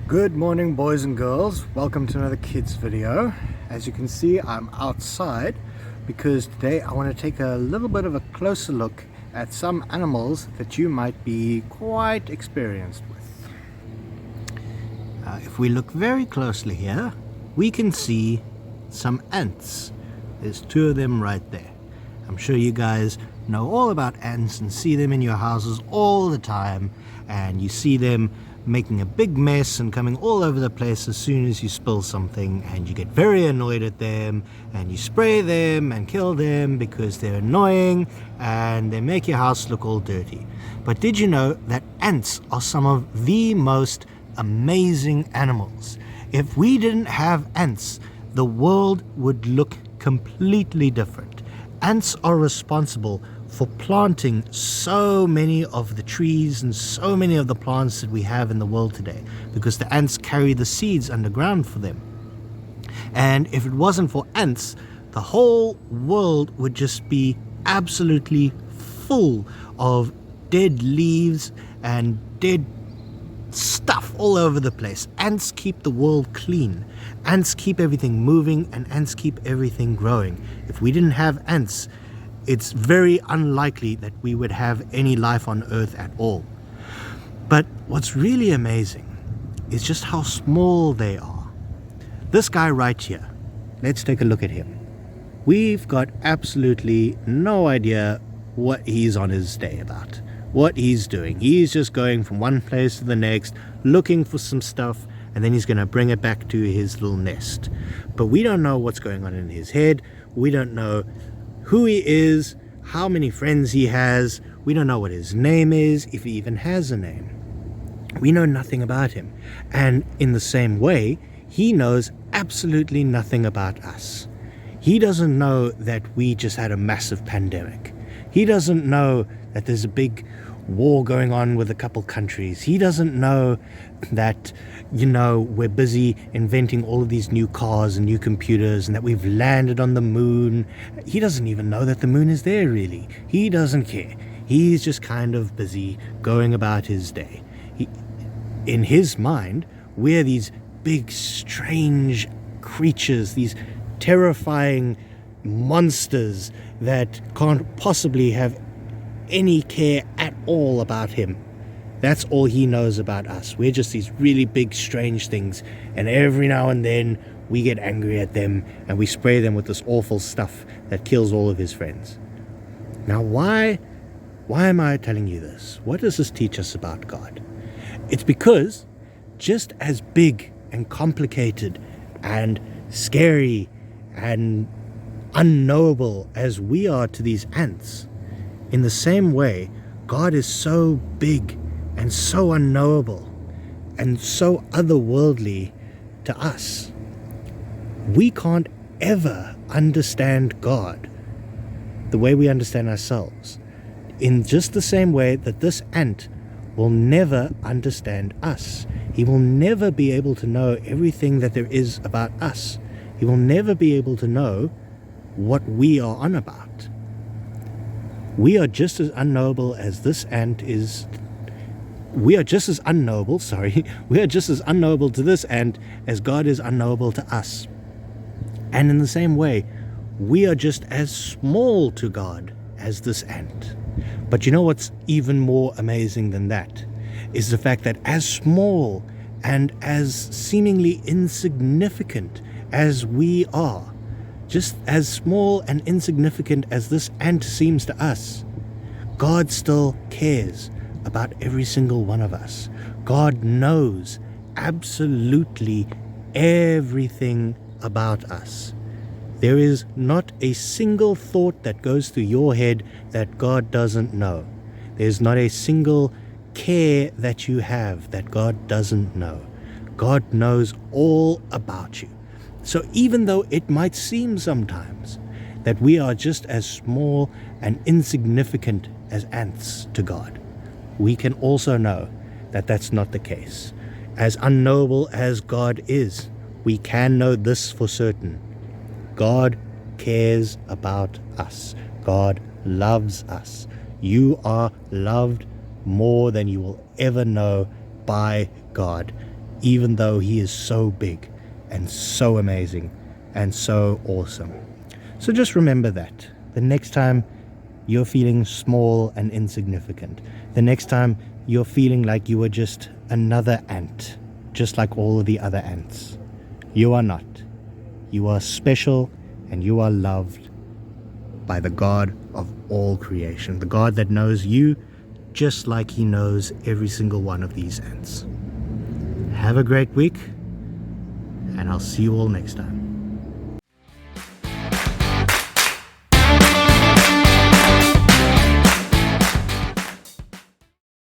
Good morning, boys and girls. Welcome to another kids video. As you can see, I'm outside because today I want to take a little bit of a closer look at some animals that you might be quite experienced with. If we look very closely here, we can see some ants. There's two of them right there. I'm sure you guys know all about ants and see them in your houses all the time, and you see them making a big mess and coming all over the place as soon as you spill something, and you get very annoyed at them and you spray them and kill them because they're annoying and they make your house look all dirty. But did you know that ants are some of the most amazing animals? If we didn't have ants, the world would look completely different. Ants are responsible for planting so many of the trees and so many of the plants that we have in the world today, because the ants carry the seeds underground for them. And if it wasn't for ants, the whole world would just be absolutely full of dead leaves and dead stuff all over the place. Ants keep the world clean. Ants keep everything moving, and ants keep everything growing. If we didn't have ants, it's very unlikely that we would have any life on Earth at all. But what's really amazing is just how small they are. This guy right here, let's take a look at him. We've got absolutely no idea what he's on his day about, what he's doing. He's just going from one place to the next, looking for some stuff, and then he's going to bring it back to his little nest. But we don't know what's going on in his head. We don't know who he is, how many friends he has. We don't know what his name is, if he even has a name. We know nothing about him. And in the same way, he knows absolutely nothing about us. He doesn't know that we just had a massive pandemic. He doesn't know that there's a big war going on with a couple countries. He doesn't know that, we're busy inventing all of these new cars and new computers and that we've landed on the moon. He doesn't even know that the moon is there, really. He doesn't care. He's just kind of busy going about his day. In his mind, we're these big, strange creatures, these terrifying monsters that can't possibly have any care at all about him. That's all he knows about us. We're just these really big, strange things, and every now and then we get angry at them and we spray them with this awful stuff that kills all of his friends. Now, why am I telling you this? What does this teach us about God? It's because just as big and complicated and scary and unknowable as we are to these ants, in the same way, God is so big and so unknowable and so otherworldly to us. We can't ever understand God the way we understand ourselves, in just the same way that this ant will never understand us. He will never be able to know everything that there is about us. He will never be able to know what we are on about. We are just as unknowable as this ant is. We are just as unknowable to this ant as God is unknowable to us. And in the same way, we are just as small to God as this ant. But you know what's even more amazing than that? Is the fact that as small and as seemingly insignificant as we are, just as small and insignificant as this ant seems to us, God still cares about every single one of us. God knows absolutely everything about us. There is not a single thought that goes through your head that God doesn't know. There's not a single care that you have that God doesn't know. God knows all about you. So even though it might seem sometimes that we are just as small and insignificant as ants to God, we can also know that that's not the case. As unknowable as God is, we can know this for certain. God cares about us. God loves us. You are loved more than you will ever know by God. even though he is so big and so amazing and so awesome. So just remember that the next time you're feeling small and insignificant, the next time you're feeling like you are just another ant, just like all of the other ants, you are not. You are special and you are loved by the God of all creation, the God that knows you just like he knows every single one of these ants. Have a great week, and I'll see you all next time.